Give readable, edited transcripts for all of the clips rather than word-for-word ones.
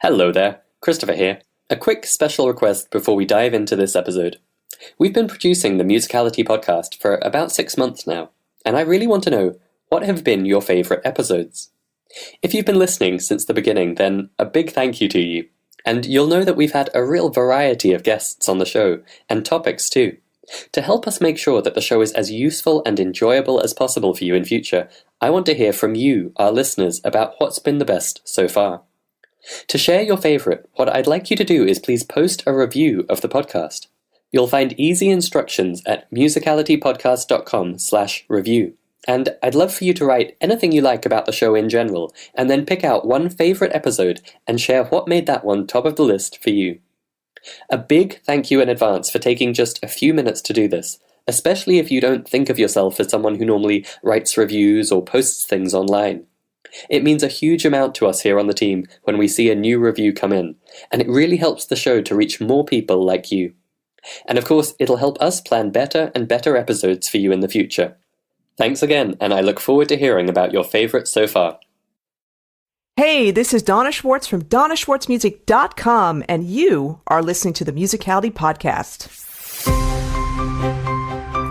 Hello there, Christopher here. A quick special request before we dive into this episode. We've been producing the Musicality podcast for about 6 months now, and I really want to know, what have been your favourite episodes? If you've been listening since the beginning, then a big thank you to you. And you'll know that we've had a real variety of guests on the show, and topics too. To help us make sure that the show is as useful and enjoyable as possible for you in future, I want to hear from you, our listeners, about what's been the best so far. To share your favourite, what I'd like you to do is please post a review of the podcast. You'll find easy instructions at musicalitypodcast.com/review. And I'd love for you to write anything you like about the show in general, and then pick out one favourite episode and share what made that one top of the list for you. A big thank you in advance for taking just a few minutes to do this, especially if you don't think of yourself as someone who normally writes reviews or posts things online. It means a huge amount to us here on the team when we see a new review come in, and it really helps the show to reach more people like you. And of course, it'll help us plan better and better episodes for you in the future. Thanks again, and I look forward to hearing about your favorites so far. Hey, this is Donna Schwartz from DonnaSchwartzMusic.com, and you are listening to the Musicality Podcast.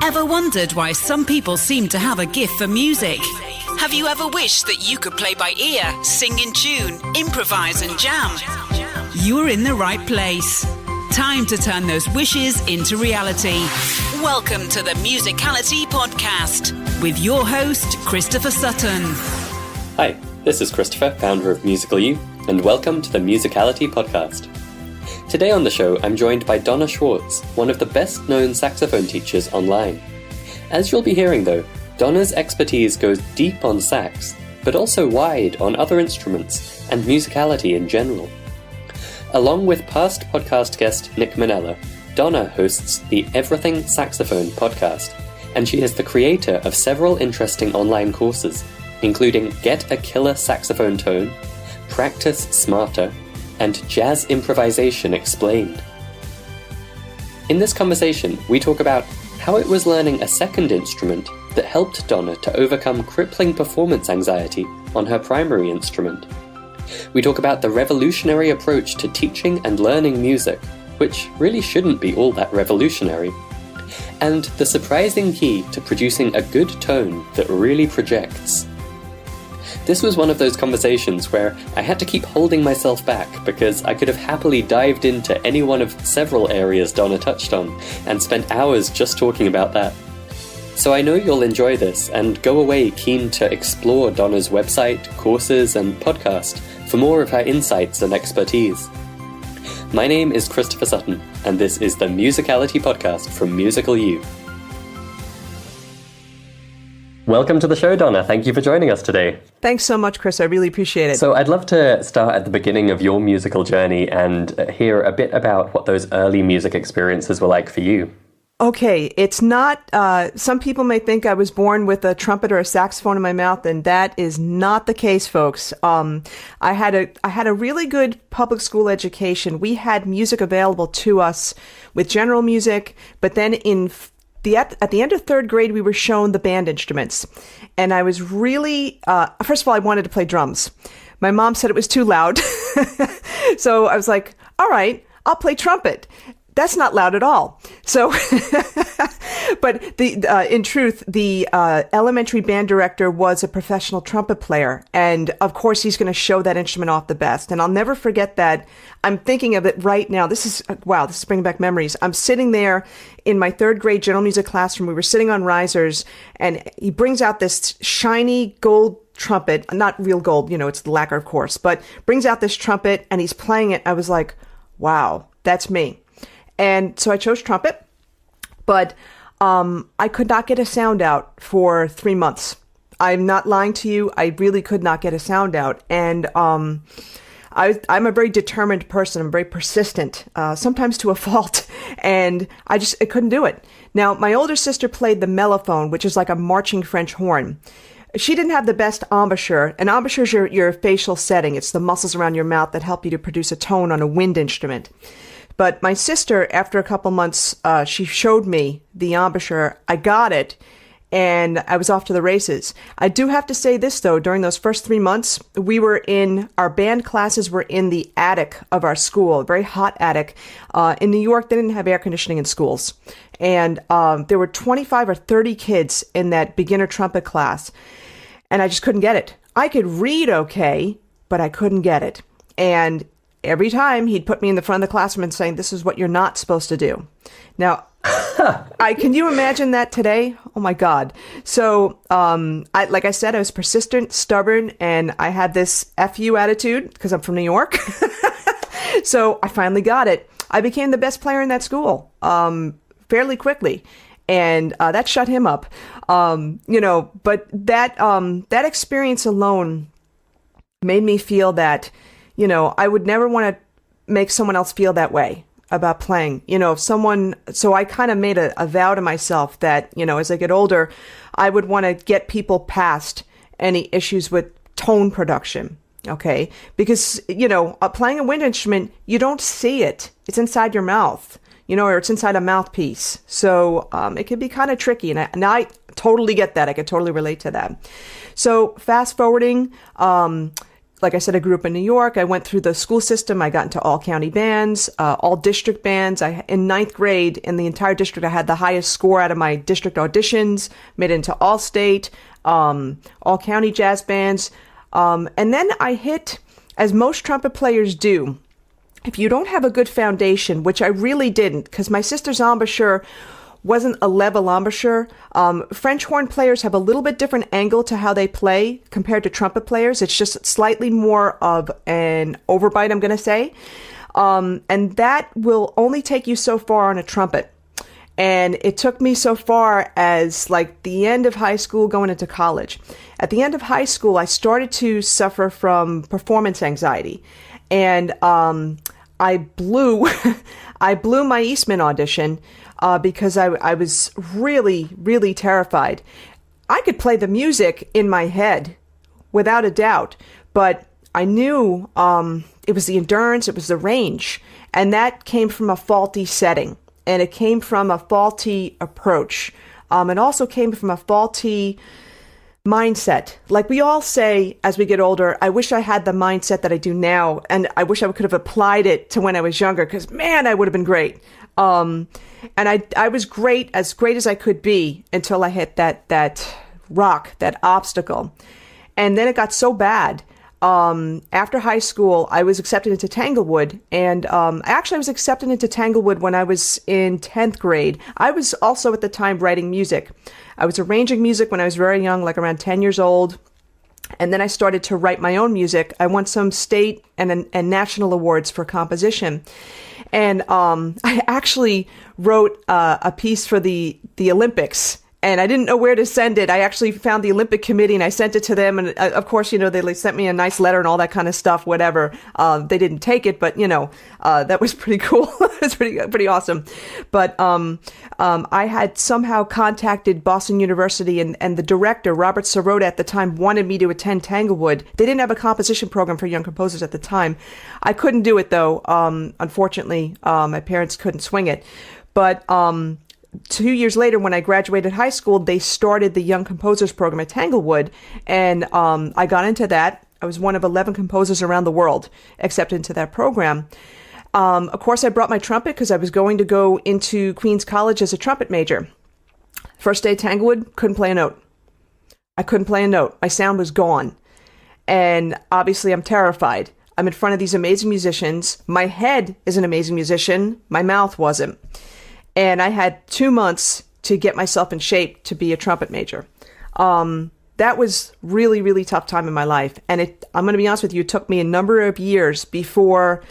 Ever wondered why some people seem to have a gift for music? Have you ever wished that you could play by ear, sing in tune, improvise and jam? You're in the right place. Time to turn those wishes into reality. Welcome to the Musicality Podcast with your host, Christopher Sutton. Hi, this is Christopher, founder of Musicality, and welcome to the Musicality Podcast. Today on the show, I'm joined by Donna Schwartz, one of the best-known saxophone teachers online. As you'll be hearing though, Donna's expertise goes deep on sax, but also wide on other instruments and musicality in general. Along with past podcast guest Nick Mainella, Donna hosts the Everything Saxophone podcast, and she is the creator of several interesting online courses, including Get a Killer Saxophone Tone, Practice Smarter, and Jazz Improvisation Explained. In this conversation, we talk about how it was learning a second instrument that helped Donna to overcome crippling performance anxiety on her primary instrument. We talk about the revolutionary approach to teaching and learning music, which really shouldn't be all that revolutionary, and the surprising key to producing a good tone that really projects. This was one of those conversations where I had to keep holding myself back because I could have happily dived into any one of several areas Donna touched on and spent hours just talking about that. So I know you'll enjoy this and go away keen to explore Donna's website, courses, and podcast for more of her insights and expertise. My name is Christopher Sutton, and this is the Musicality Podcast from Musical U. Welcome to the show, Donna. Thank you for joining us today. Thanks so much, Chris. I really appreciate it. So I'd love to start at the beginning of your musical journey and hear a bit about what those early music experiences were like for you. Okay, it's not, some people may think I was born with a trumpet or a saxophone in my mouth, and that is not the case, folks. I had a really good public school education. We had music available to us with general music, but then at the end of third grade, we were shown the band instruments. And I was really, first of all, I wanted to play drums. My mom said it was too loud. So I was like, all right, I'll play trumpet. That's not loud at all. So, but in truth, the elementary band director was a professional trumpet player. And of course, he's going to show that instrument off the best. And I'll never forget that. I'm thinking of it right now. This is bringing back memories. I'm sitting there in my third grade general music classroom. We were sitting on risers, and he brings out this shiny gold trumpet, not real gold, it's the lacquer, of course, but brings out this trumpet and he's playing it. I was like, wow, that's me. And so I chose trumpet, but I could not get a sound out for 3 months. I'm not lying to you. I really could not get a sound out. And I'm a very determined person. I'm very persistent, sometimes to a fault. And I couldn't do it. Now, my older sister played the mellophone, which is like a marching French horn. She didn't have the best embouchure. An embouchure is your facial setting. It's the muscles around your mouth that help you to produce a tone on a wind instrument. But my sister, after a couple months, she showed me the embouchure. I got it, and I was off to the races. I do have to say this, though. During those first 3 months, our band classes were in the attic of our school, a very hot attic. In New York, they didn't have air conditioning in schools. And there were 25 or 30 kids in that beginner trumpet class. And I just couldn't get it. I could read okay, but I couldn't get it. And every time he'd put me in the front of the classroom and saying, this is what you're not supposed to do. Now, can you imagine that today? Oh my God. So, like I said, I was persistent, stubborn, and I had this FU attitude because I'm from New York. So I finally got it. I became the best player in that school, fairly quickly. And that shut him up. But that experience alone made me feel that, I would never want to make someone else feel that way about playing. So I kind of made a vow to myself that, as I get older, I would want to get people past any issues with tone production. Okay. Because, playing a wind instrument, you don't see it. It's inside your mouth, or it's inside a mouthpiece. So, it can be kind of tricky. And I totally get that. I could totally relate to that. So fast forwarding, like I said, I grew up in New York. I went through the school system. I got into all county bands, all district bands. In ninth grade, in the entire district, I had the highest score out of my district auditions, made it into all state, all county jazz bands. And then I hit, as most trumpet players do, if you don't have a good foundation, which I really didn't, because my sister's embouchure wasn't a level embouchure. French horn players have a little bit different angle to how they play compared to trumpet players. It's just slightly more of an overbite, I'm going to say. And that will only take you so far on a trumpet. And it took me so far as like the end of high school going into college. At the end of high school, I started to suffer from performance anxiety. And I blew my Eastman audition because I was really, really terrified. I could play the music in my head without a doubt, but I knew it was the endurance, it was the range, and that came from a faulty setting, and it came from a faulty approach. It also came from a faulty mindset. Like we all say as we get older, I wish I had the mindset that I do now, and I wish I could have applied it to when I was younger, because man, I would have been great. And I was great as I could be until I hit that rock, that obstacle. And then it got so bad. After high school, I was accepted into Tanglewood, and actually I was accepted into Tanglewood when I was in 10th grade. I was also at the time writing music. I was arranging music when I was very young, like around 10 years old. And then I started to write my own music. I won some state and national awards for composition. And I actually wrote a piece for the Olympics. And I didn't know where to send it. I actually found the Olympic Committee and I sent it to them. And of course, they sent me a nice letter and all that kind of stuff, whatever. They didn't take it, but that was pretty cool. It's pretty awesome. But I had somehow contacted Boston University, and the director, Robert Sirota, at the time wanted me to attend Tanglewood. They didn't have a composition program for young composers at the time. I couldn't do it though. Unfortunately, my parents couldn't swing it. But 2 years later, when I graduated high school, they started the Young Composers Program at Tanglewood, and I got into that. I was one of 11 composers around the world accepted into that program. Of course, I brought my trumpet because I was going to go into Queens College as a trumpet major. First day at Tanglewood, couldn't play a note. I couldn't play a note. My sound was gone. And obviously, I'm terrified. I'm in front of these amazing musicians. My head is an amazing musician. My mouth wasn't. And I had 2 months to get myself in shape to be a trumpet major. That was really, really tough time in my life. And I'm going to be honest with you, it took me a number of years before,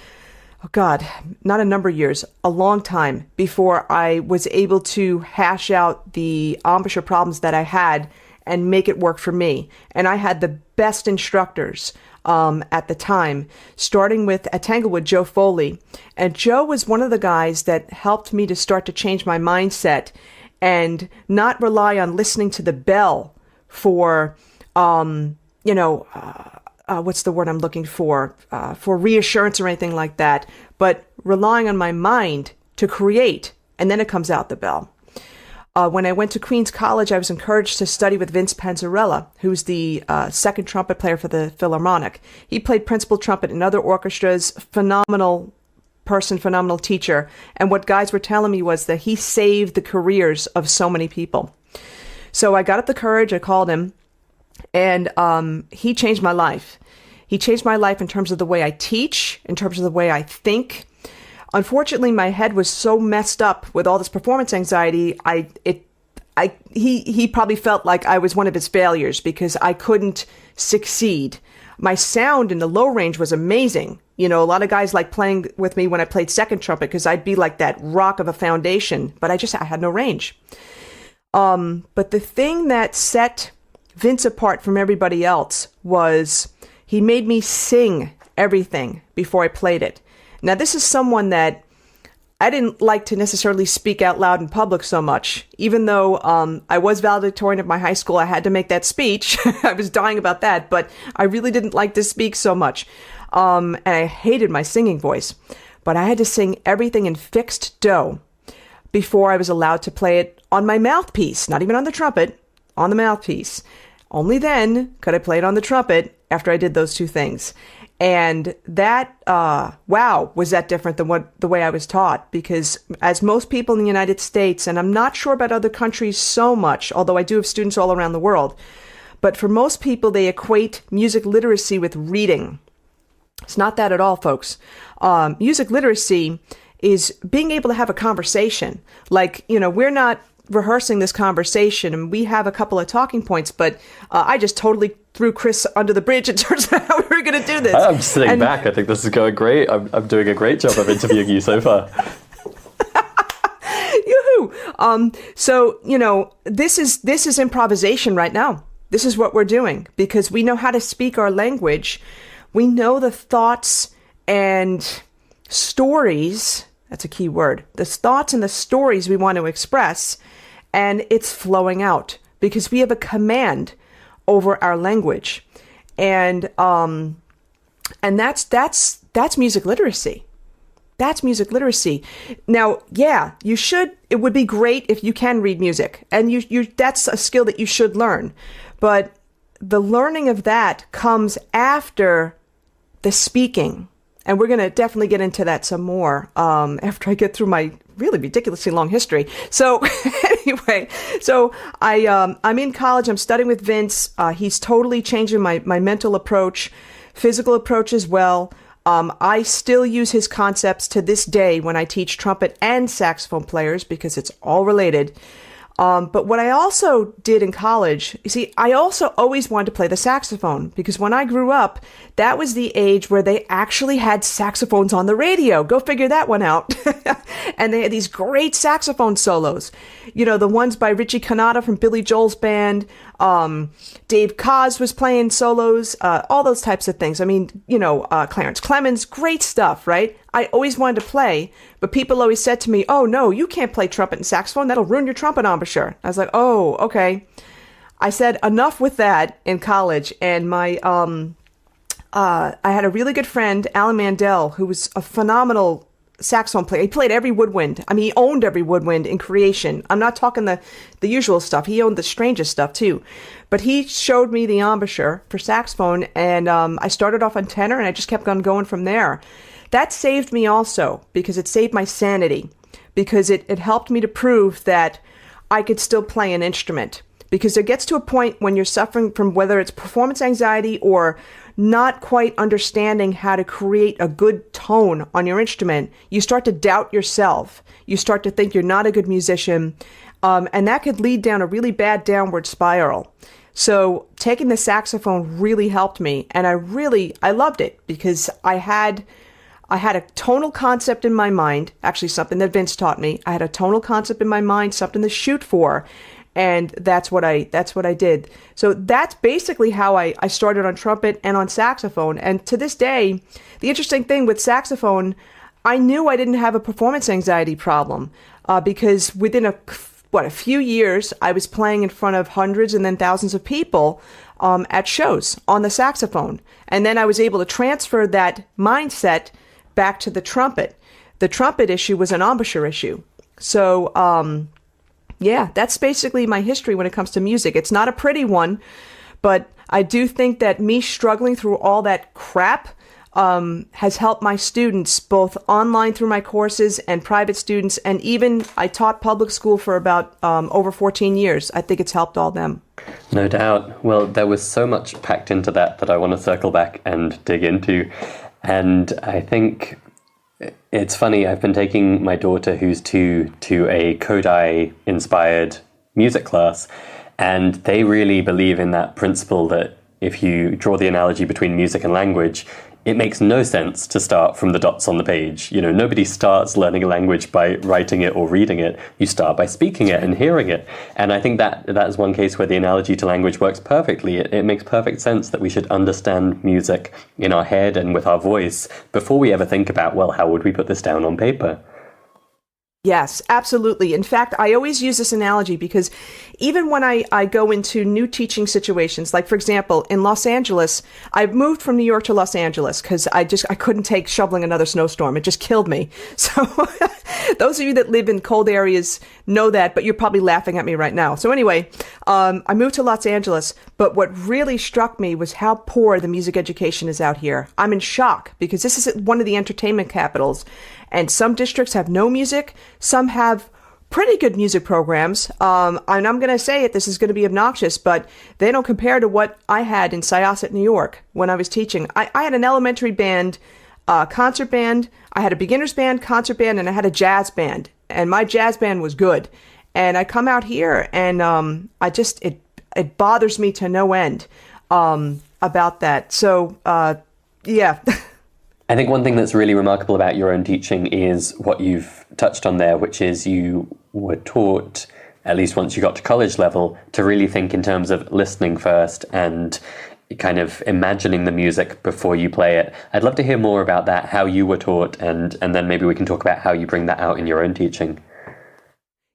not a number of years, a long time before I was able to hash out the embouchure problems that I had and make it work for me. And I had the best instructors at the time, starting with at Tanglewood, Joe Foley. And Joe was one of the guys that helped me to start to change my mindset and not rely on listening to the bell for, what's the word I'm looking for reassurance or anything like that, but relying on my mind to create, and then it comes out the bell. When I went to Queens College, I was encouraged to study with Vince Panzarella, who's the second trumpet player for the Philharmonic. He played principal trumpet in other orchestras, phenomenal person, phenomenal teacher. And what guys were telling me was that he saved the careers of so many people. So I got up the courage, I called him, and he changed my life. He changed my life in terms of the way I teach, in terms of the way I think. Unfortunately, my head was so messed up with all this performance anxiety, he probably felt like I was one of his failures because I couldn't succeed. My sound in the low range was amazing. You know, a lot of guys liked playing with me when I played second trumpet because I'd be like that rock of a foundation, but I had no range. But the thing that set Vince apart from everybody else was he made me sing everything before I played it. Now, this is someone that I didn't like to necessarily speak out loud in public so much. Even though I was valedictorian of my high school, I had to make that speech. I was dying about that, but I really didn't like to speak so much. And I hated my singing voice. But I had to sing everything in fixed do before I was allowed to play it on my mouthpiece, not even on the trumpet, on the mouthpiece. Only then could I play it on the trumpet after I did those two things. And that, wow, was that different than the way I was taught? Because as most people in the United States, and I'm not sure about other countries so much, although I do have students all around the world, but for most people, they equate music literacy with reading. It's not that at all, folks. Music literacy is being able to have a conversation. Like, you know, we're not rehearsing this conversation and we have a couple of talking points, but I just totally threw Chris under the bridge in terms of how we were going to do this. I'm sitting back. I think this is going great. I'm doing a great job of interviewing you so far. Yoo-hoo! So, you know, this is improvisation right now. This is what we're doing because we know how to speak our language. We know the thoughts and stories. That's a key word. The thoughts and the stories we want to express, and it's flowing out because we have a command over our language, and that's music literacy. That's music literacy. Now, yeah, you should. It would be great if you can read music, and you that's a skill that you should learn. But the learning of that comes after the speaking. And we're going to definitely get into that some more after I get through my really ridiculously long history. So anyway, so I'm in college. I'm studying with Vince. He's totally changing my mental approach, physical approach as well. I still use his concepts to this day when I teach trumpet and saxophone players because it's all related. But what I also did in college, you see, I also always wanted to play the saxophone because when I grew up, that was the age where they actually had saxophones on the radio. Go figure that one out. And they had these great saxophone solos. You know, the ones by Richie Cannata from Billy Joel's band. Dave Koz was playing solos, all those types of things. I mean, you know, Clarence Clemens, great stuff, right? I always wanted to play, but people always said to me, oh, no, you can't play trumpet and saxophone. That'll ruin your trumpet embouchure. I was like, oh, okay. I said enough with that in college. And I had a really good friend, Alan Mandel, who was a phenomenal saxophone player. He played every woodwind. I mean, he owned every woodwind in creation. I'm not talking the usual stuff. He owned the strangest stuff too. But he showed me the embouchure for saxophone, and I started off on tenor, and I just kept on going from there. That saved me also because it saved my sanity, because it helped me to prove that I could still play an instrument. Because it gets to a point when you're suffering from whether it's performance anxiety or not quite understanding how to create a good tone on your instrument, you start to doubt yourself. You start to think you're not a good musician, and that could lead down a really bad downward spiral. So taking the saxophone really helped me, and I loved it because I had a tonal concept in my mind, actually something that Vince taught me. I had a tonal concept in my mind, something to shoot for. And that's what I did. So that's basically how I started on trumpet and on saxophone. And to this day, the interesting thing with saxophone, I knew I didn't have a performance anxiety problem because within a few years, I was playing in front of hundreds and then thousands of people at shows on the saxophone. And then I was able to transfer that mindset back to the trumpet. The trumpet issue was an embouchure issue. So Yeah, that's basically my history when it comes to music. It's not a pretty one, but I do think that me struggling through all that crap has helped my students, both online through my courses and private students. And even I taught public school for about over 14 years. I think it's helped all them. No doubt. Well, there was so much packed into that I want to circle back and dig into. And I think it's funny, I've been taking my daughter, who's 2, to a Kodai-inspired music class, and they really believe in that principle that if you draw the analogy between music and language, it makes no sense to start from the dots on the page. You know, nobody starts learning a language by writing it or reading it. You start by speaking it and hearing it. And I think that is one case where the analogy to language works perfectly. It makes perfect sense that we should understand music in our head and with our voice before we ever think about, well, how would we put this down on paper? Yes, absolutely. In fact, I always use this analogy because even when I go into new teaching situations, like for example, in Los Angeles, I moved from New York to Los Angeles because I couldn't take shoveling another snowstorm. It just killed me. So those of you that live in cold areas know that, but you're probably laughing at me right now. So anyway, I moved to Los Angeles, but what really struck me was how poor the music education is out here. I'm in shock because this is one of the entertainment capitals. And some districts have no music. Some have pretty good music programs. And I'm going to say it, this is going to be obnoxious, but they don't compare to what I had in Syosset, New York when I was teaching. I had an elementary band, concert band. I had a beginner's band, concert band, and I had a jazz band. And my jazz band was good. And I come out here and it bothers me to no end about that. So, yeah. I think one thing that's really remarkable about your own teaching is what you've touched on there, which is you were taught, at least once you got to college level, to really think in terms of listening first and kind of imagining the music before you play it. I'd love to hear more about that, how you were taught, and then maybe we can talk about how you bring that out in your own teaching.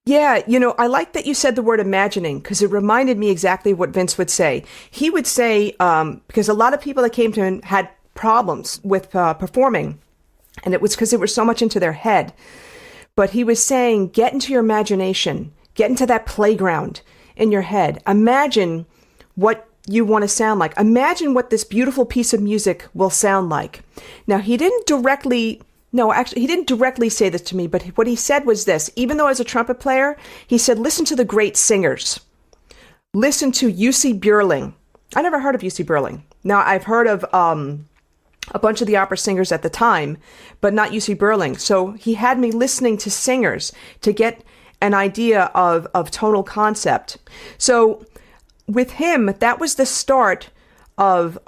Yeah, you know, I like that you said the word imagining because it reminded me exactly what Vince would say. He would say, because a lot of people that came to him had problems with performing, and it was because they were so much into their head. But he was saying, get into your imagination, get into that playground in your head. Imagine what you want to sound like. Imagine what this beautiful piece of music will sound like. Now, he didn't directly say this to me, but what he said was this. Even though I was a trumpet player, he said, listen to the great singers. Listen to UC Burling. I never heard of UC Burling. Now, I've heard of a bunch of the opera singers at the time, but not UC Burling. So he had me listening to singers to get an idea of tonal concept. So with him, that was the start of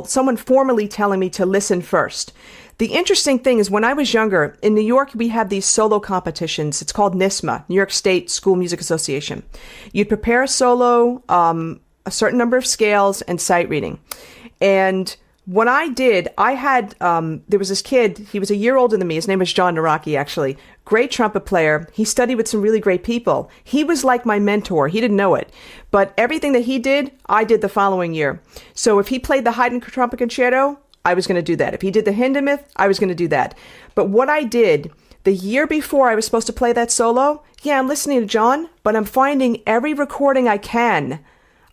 someone formally telling me to listen first. The interesting thing is when I was younger, in New York, we have these solo competitions. It's called NYSSMA, New York State School Music Association. You'd prepare a solo, a certain number of scales, and sight reading. And what I did, I had, there was this kid, he was a year older than me. His name was John Naraki, actually. Great trumpet player. He studied with some really great people. He was like my mentor. He didn't know it. But everything that he did, I did the following year. So if he played the Haydn Trumpet Concerto, I was going to do that. If he did the Hindemith, I was going to do that. But what I did, the year before I was supposed to play that solo, yeah, I'm listening to John, but I'm finding every recording I can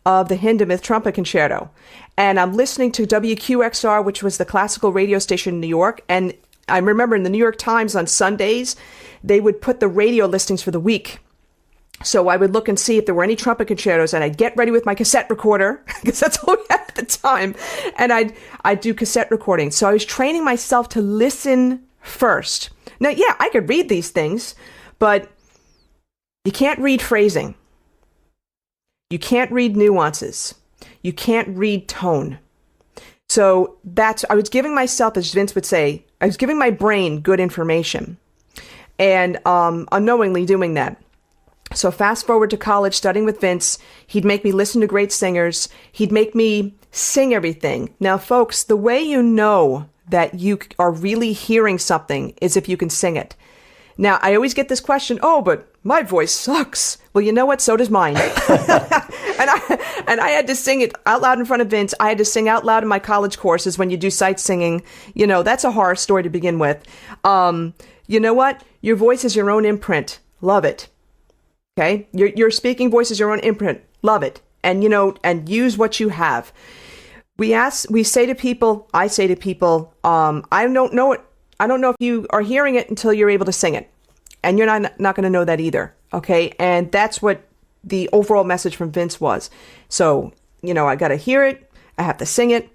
of the Hindemith Trumpet Concerto. And I'm listening to WQXR, which was the classical radio station in New York. And I remember in the New York Times on Sundays, they would put the radio listings for the week. So I would look and see if there were any trumpet concertos, and I'd get ready with my cassette recorder, because that's all we had at the time, and I'd do cassette recording. So I was training myself to listen first. Now, yeah, I could read these things, but you can't read phrasing. You can't read nuances. You can't read tone. So I was giving myself, as Vince would say, I was giving my brain good information, and unknowingly doing that. So fast forward to college, studying with Vince, he'd make me listen to great singers. He'd make me sing everything. Now, folks, the way you know that you are really hearing something is if you can sing it. Now, I always get this question, oh, but my voice sucks. Well, you know what? So does mine. and I had to sing it out loud in front of Vince. I had to sing out loud in my college courses when you do sight singing. You know, that's a horror story to begin with. You know what? Your voice is your own imprint. Love it. Okay, your speaking voice is your own imprint. Love it, and and use what you have. I say to people, I don't know it. I don't know if you are hearing it until you're able to sing it, and you're not going to know that either. Okay, and that's what the overall message from Vince was. So I got to hear it. I have to sing it.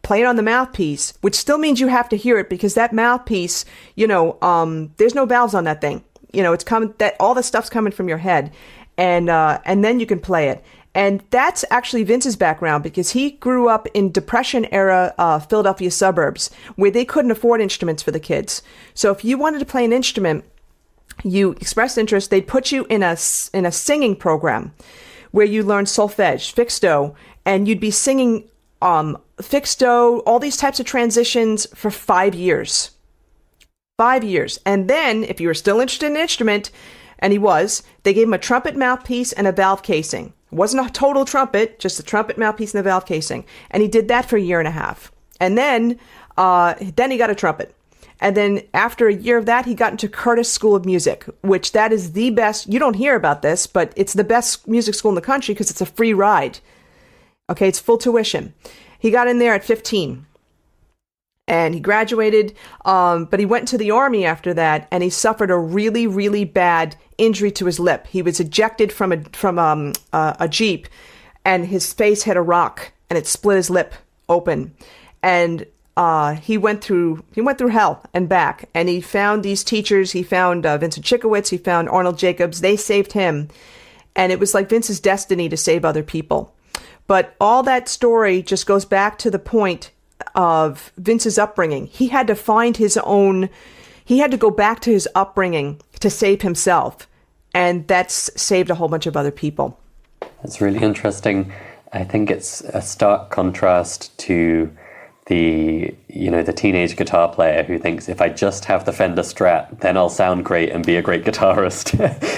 Play it on the mouthpiece, which still means you have to hear it because that mouthpiece, there's no valves on that thing. It's coming. That all the stuff's coming from your head, and then you can play it. And that's actually Vince's background because he grew up in Depression-era Philadelphia suburbs where they couldn't afford instruments for the kids. So if you wanted to play an instrument, you expressed interest, they'd put you in a singing program where you learn solfege, fixed-do, and you'd be singing fixed-do, all these types of transitions for 5 years. 5 years. And then, if you were still interested in an instrument, and he was, they gave him a trumpet mouthpiece and a valve casing. It wasn't a total trumpet, just a trumpet mouthpiece and a valve casing. And he did that for a year and a half. And then he got a trumpet. And then after a year of that, he got into Curtis School of Music, which that is the best. You don't hear about this, but it's the best music school in the country because it's a free ride. Okay, it's full tuition. He got in there at 15. And he graduated, but he went into the Army after that, and he suffered a really, really bad injury to his lip. He was ejected from a Jeep, and his face hit a rock, and it split his lip open. And he went through hell and back, and he found these teachers. He found Vincent Chickowitz. He found Arnold Jacobs. They saved him, and it was like Vince's destiny to save other people. But all that story just goes back to the point of Vince's upbringing. He had to find he had to go back to his upbringing to save himself. And that's saved a whole bunch of other people. That's really interesting. I think it's a stark contrast to the teenage guitar player who thinks if I just have the Fender Strat, then I'll sound great and be a great guitarist.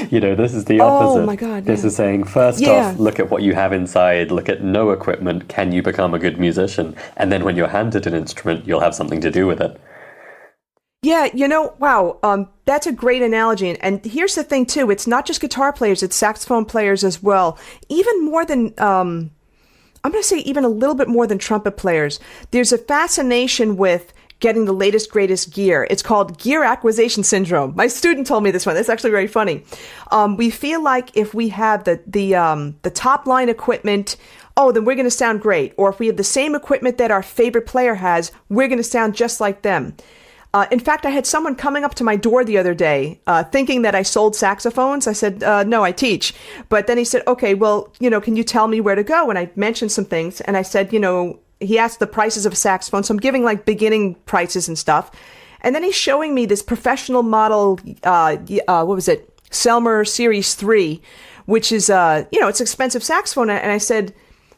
This is the opposite. Oh my God. This is saying, first off, look at what you have inside, look at no equipment, can you become a good musician? And then when you're handed an instrument, you'll have something to do with it. Yeah, wow, that's a great analogy. And here's the thing too, it's not just guitar players, it's saxophone players as well. Even more than I'm going to say even a little bit more than trumpet players. There's a fascination with getting the latest, greatest gear. It's called gear acquisition syndrome. My student told me this one. That's actually very funny. We feel like if we have the top line equipment, then we're going to sound great. Or if we have the same equipment that our favorite player has, we're going to sound just like them. In fact, I had someone coming up to my door the other day thinking that I sold saxophones. I said, no, I teach. But then he said, okay, well, can you tell me where to go? And I mentioned some things. And I said, he asked the prices of a saxophone. So I'm giving like beginning prices and stuff. And then he's showing me this professional model, what was it? Selmer Series 3, which is, it's expensive saxophone. And I said,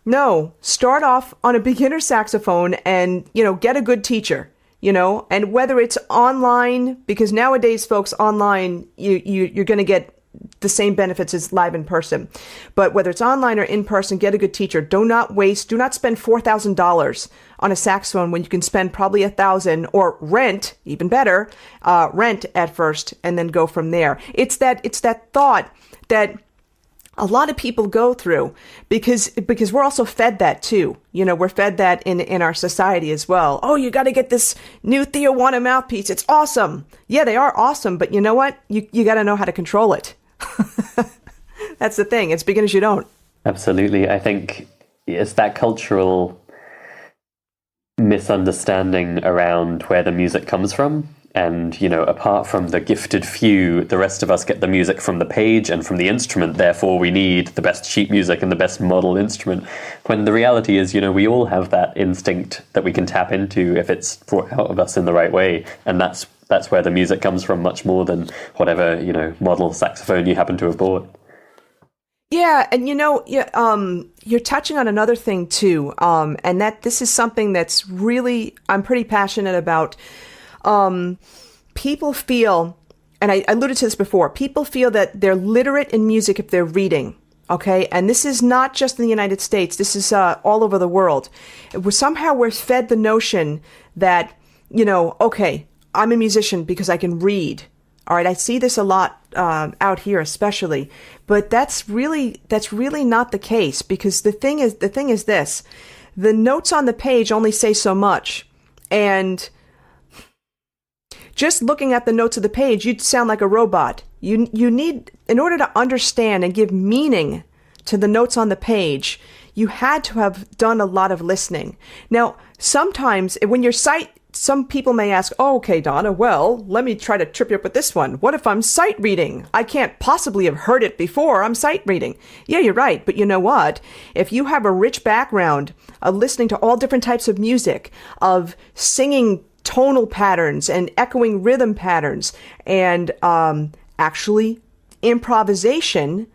no, start off on a beginner saxophone and, get a good teacher. And whether it's online, because nowadays, folks, online, you're going to get the same benefits as live in person. But whether it's online or in person, get a good teacher. Do not spend $4,000 on a saxophone when you can spend probably $1,000 or rent, even better, rent at first and then go from there. It's that thought that a lot of people go through because we're also fed that too. We're fed that in our society as well. Oh, you got to get this new Theowana mouthpiece. It's awesome. Yeah, they are awesome. But you know what? You got to know how to control it. That's the thing. It's beginners you don't. Absolutely. I think it's that cultural misunderstanding around where the music comes from. And, apart from the gifted few, the rest of us get the music from the page and from the instrument. Therefore, we need the best sheet music and the best model instrument. When the reality is, we all have that instinct that we can tap into if it's brought out of us in the right way. And that's where the music comes from much more than whatever, model saxophone you happen to have bought. Yeah, and you're touching on another thing too, and that this is something that's really I'm pretty passionate about. People feel, and I alluded to this before, people feel that they're literate in music if they're reading, okay? And this is not just in the United States. This is all over the world. We're fed the notion that, okay, I'm a musician because I can read, All right, I see this a lot out here, especially, but that's really not the case, because the thing is this: the notes on the page only say so much, and just looking at the notes of the page, you'd sound like a robot. You need, in order to understand and give meaning to the notes on the page, you had to have done a lot of listening. Now, sometimes when you're some people may ask, oh, okay, Donna, well, let me try to trip you up with this one. What if I'm sight reading? I can't possibly have heard it before. I'm sight reading. Yeah, you're right. But you know what? If you have a rich background of listening to all different types of music, of singing tonal patterns and echoing rhythm patterns, and actually improvisation,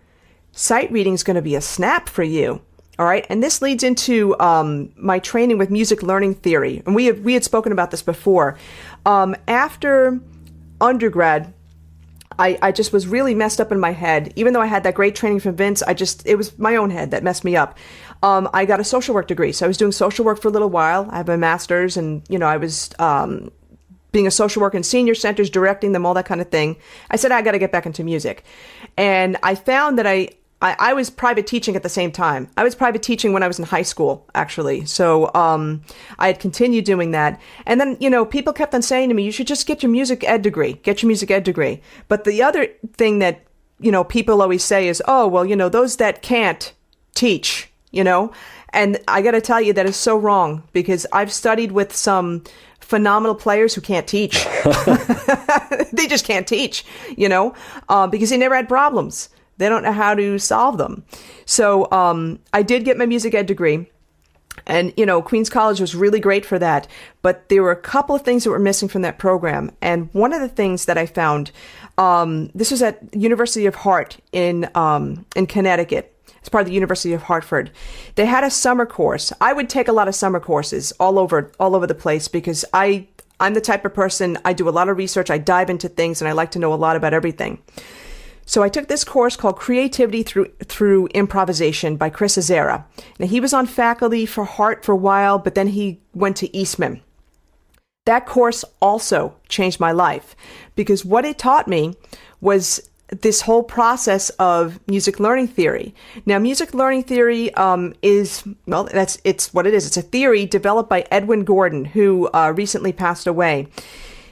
sight reading is going to be a snap for you. All right, and this leads into my training with music learning theory, and we had spoken about this before. After undergrad, I just was really messed up in my head. Even though I had that great training from Vince, it was my own head that messed me up. I got a social work degree, so I was doing social work for a little while. I have my master's, and I was being a social worker in senior centers, directing them, all that kind of thing. I said I got to get back into music, and I found that I was private teaching at the same time. I was private teaching when I was in high school, actually. So I had continued doing that. And then, people kept on saying to me, you should just get your music ed degree. Get your music ed degree. But the other thing that, people always say is, oh, well, those that can't teach, And I got to tell you, that is so wrong, because I've studied with some phenomenal players who can't teach. They just can't teach, because they never had problems. They don't know how to solve them. So I did get my music ed degree. And, Queens College was really great for that. But there were a couple of things that were missing from that program. And one of the things that I found, this was at University of Hart in Connecticut. It's part of the University of Hartford. They had a summer course. I would take a lot of summer courses all over the place, because I'm the type of person, I do a lot of research, I dive into things, and I like to know a lot about everything. So I took this course called Creativity Through Improvisation by Chris Azera. Now, he was on faculty for Hart for a while, but then he went to Eastman. That course also changed my life, because what it taught me was this whole process of music learning theory. Now, music learning theory it's what it is. It's a theory developed by Edwin Gordon, who recently passed away.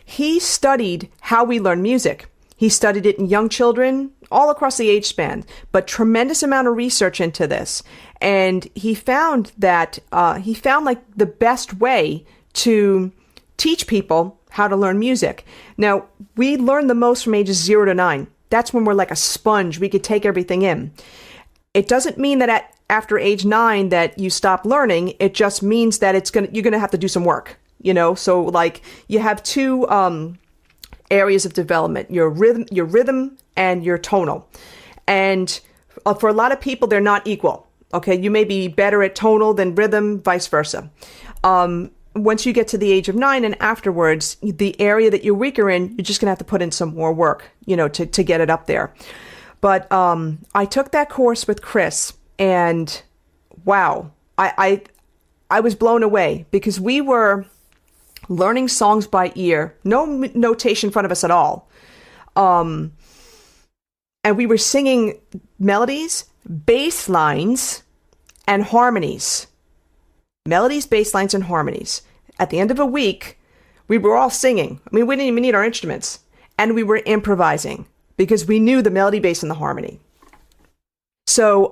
He studied how we learn music. He studied it in young children all across the age span, but tremendous amount of research into this. And he found that the best way to teach people how to learn music. Now, we learn the most from ages 0 to 9. That's when we're like a sponge. We could take everything in. It doesn't mean that after age 9 that you stop learning. It just means that you're going to have to do some work, So like you have two areas of development, your rhythm and your tonal. And for a lot of people, they're not equal. Okay, you may be better at tonal than rhythm, vice versa. Once you get to the age of 9 and afterwards, the area that you're weaker in, you're just going to have to put in some more work, to get it up there. But I took that course with Chris, and wow, I was blown away, because we were learning songs by ear, no notation in front of us at all. And we were singing melodies, bass lines, and harmonies. Melodies, bass lines, and harmonies. At the end of a week, we were all singing. I mean, we didn't even need our instruments. And we were improvising, because we knew the melody, bass, and the harmony. So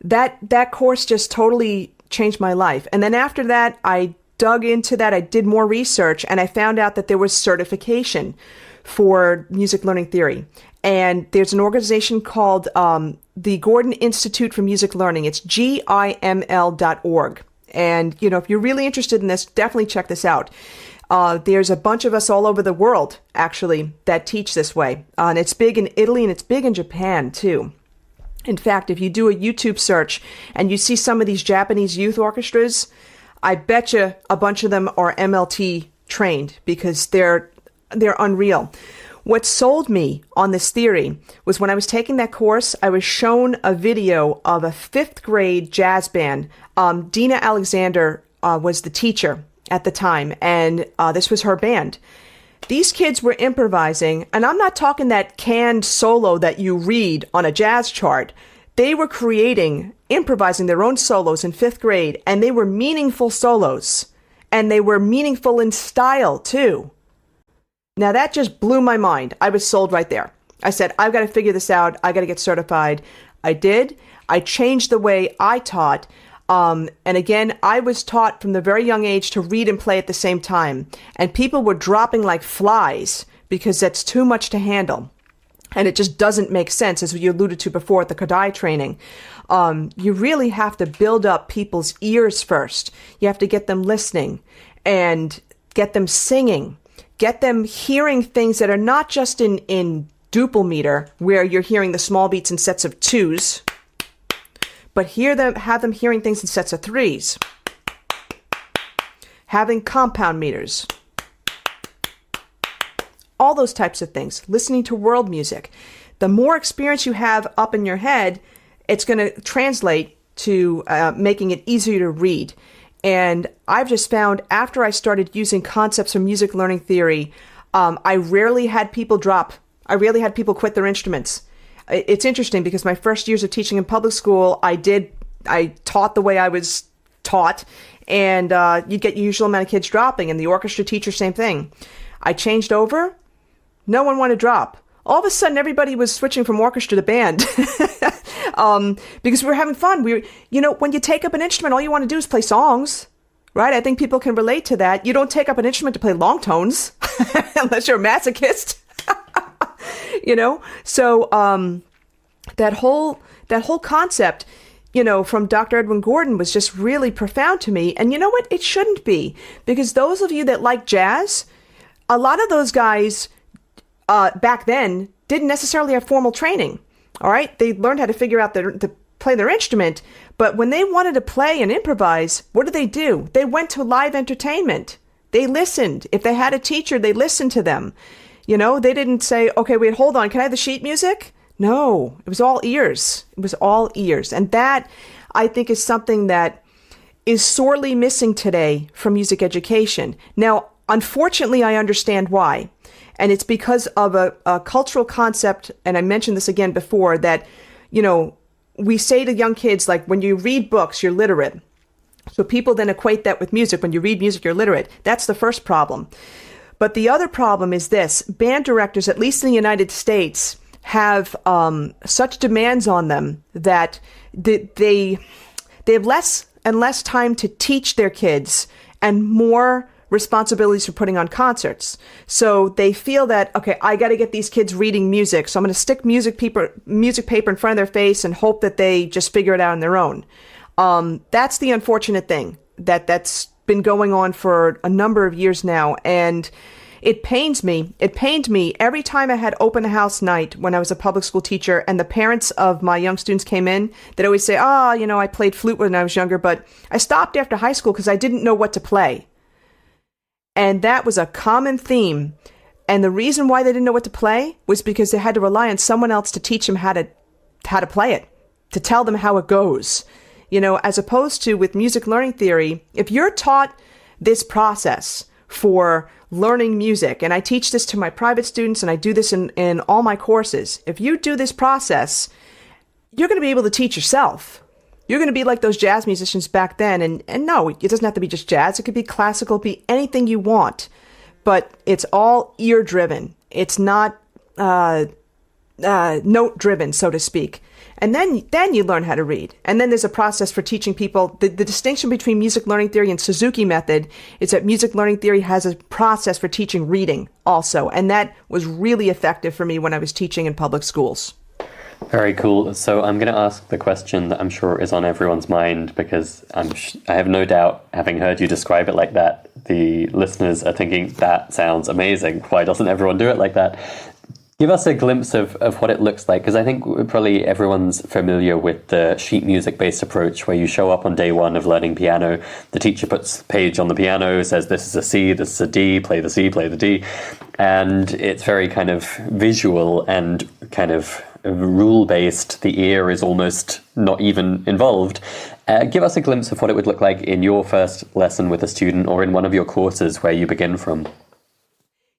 that course just totally changed my life. And then after that, I dug into that. I did more research, and I found out that there was certification for music learning theory. And there's an organization called the Gordon Institute for Music Learning. It's GIML.org. And, if you're really interested in this, definitely check this out. There's a bunch of us all over the world, actually, that teach this way. And it's big in Italy, and it's big in Japan, too. In fact, if you do a YouTube search and you see some of these Japanese youth orchestras, I bet you a bunch of them are MLT trained, because they're unreal. What sold me on this theory was when I was taking that course, I was shown a video of a 5th grade jazz band. Dina Alexander was the teacher at the time, and this was her band. These kids were improvising, and I'm not talking that canned solo that you read on a jazz chart. They were improvising their own solos in 5th grade, and they were meaningful solos. And they were meaningful in style, too. Now, that just blew my mind. I was sold right there. I said, I've got to figure this out. I got to get certified. I did. I changed the way I taught. And again, I was taught from the very young age to read and play at the same time. And people were dropping like flies because that's too much to handle. And it just doesn't make sense, as you alluded to before at the Kodai training. You really have to build up people's ears first. You have to get them listening and get them singing, get them hearing things that are not just in duple meter, where you're hearing the small beats in sets of 2s, but have them hearing things in sets of 3s, having compound meters, all those types of things, listening to world music. The more experience you have up in your head, it's going to translate to making it easier to read. And I've just found after I started using concepts from music learning theory, I rarely had people quit their instruments. It's interesting because my first years of teaching in public school, I taught the way I was taught, and you'd get your usual amount of kids dropping, and the orchestra teacher, same thing. I changed over. No one wanted to drop. All of a sudden, everybody was switching from orchestra to band because we were having fun. When you take up an instrument, all you want to do is play songs, right? I think people can relate to that. You don't take up an instrument to play long tones unless you're a masochist, So that whole concept, from Dr. Edwin Gordon was just really profound to me. And you know what? It shouldn't be, because those of you that like jazz, a lot of those guys back then didn't necessarily have formal training. All right. They learned how to figure out to play their instrument. But when they wanted to play and improvise, what did they do? They went to live entertainment. They listened. If they had a teacher, they listened to them. They didn't say, okay, wait, hold on. Can I have the sheet music? No, it was all ears. It was all ears. And that, I think, is something that is sorely missing today from music education. Now, unfortunately, I understand why. And it's because of a cultural concept, and I mentioned this again before, that, we say to young kids, like, when you read books, you're literate. So people then equate that with music. When you read music, you're literate. That's the first problem. But the other problem is this. Band directors, at least in the United States, have such demands on them that they have less and less time to teach their kids and more responsibilities for putting on concerts. So they feel that, okay, I got to get these kids reading music, so I'm going to stick music paper in front of their face and hope that they just figure it out on their own. That's the unfortunate thing that's been going on for a number of years now, and it pains me. It pained me every time I had open house night when I was a public school teacher, and the parents of my young students came in. They'd always say, I played flute when I was younger, but I stopped after high school because I didn't know what to play. And that was a common theme. And the reason why they didn't know what to play was because they had to rely on someone else to teach them how to play it, to tell them how it goes. As opposed to with music learning theory, if you're taught this process for learning music, and I teach this to my private students and I do this in all my courses, if you do this process, you're going to be able to teach yourself. You're going to be like those jazz musicians back then. And no, it doesn't have to be just jazz. It could be classical, be anything you want. But it's all ear-driven. It's not note-driven, so to speak. And then you learn how to read. And then there's a process for teaching people. The distinction between music learning theory and Suzuki method is that music learning theory has a process for teaching reading also. And that was really effective for me when I was teaching in public schools. Very cool. So I'm going to ask the question that I'm sure is on everyone's mind, because I have no doubt, having heard you describe it like that, the listeners are thinking, that sounds amazing. Why doesn't everyone do it like that? Give us a glimpse of what it looks like, because I think probably everyone's familiar with the sheet music-based approach, where you show up on day one of learning piano, the teacher puts a page on the piano, says this is a C, this is a D, play the C, play the D, and it's very kind of visual and kind of rule-based. The ear is almost not even involved. Give us a glimpse of what it would look like in your first lesson with a student, or in one of your courses where you begin from.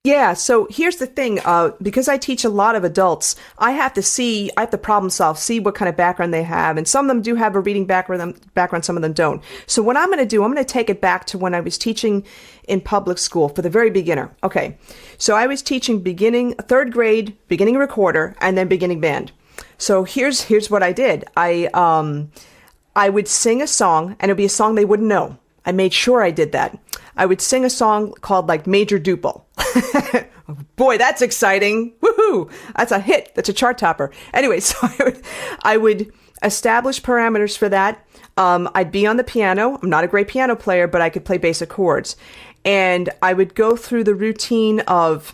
Yeah, so here's the thing. Because I teach a lot of adults, I have to problem solve, see what kind of background they have. And some of them do have a reading background, some of them don't. So what I'm going to do, I'm going to take it back to when I was teaching in public school for the very beginner. Okay, so I was teaching third grade, beginning recorder, and then beginning band. So here's what I did. I would sing a song, and it would be a song they wouldn't know. I made sure I did that. I would sing a song called like Major Duple. Boy, that's exciting. Woohoo! That's a hit. That's a chart topper. Anyway, so I would establish parameters for that. I'd be on the piano. I'm not a great piano player, but I could play basic chords. And I would go through the routine of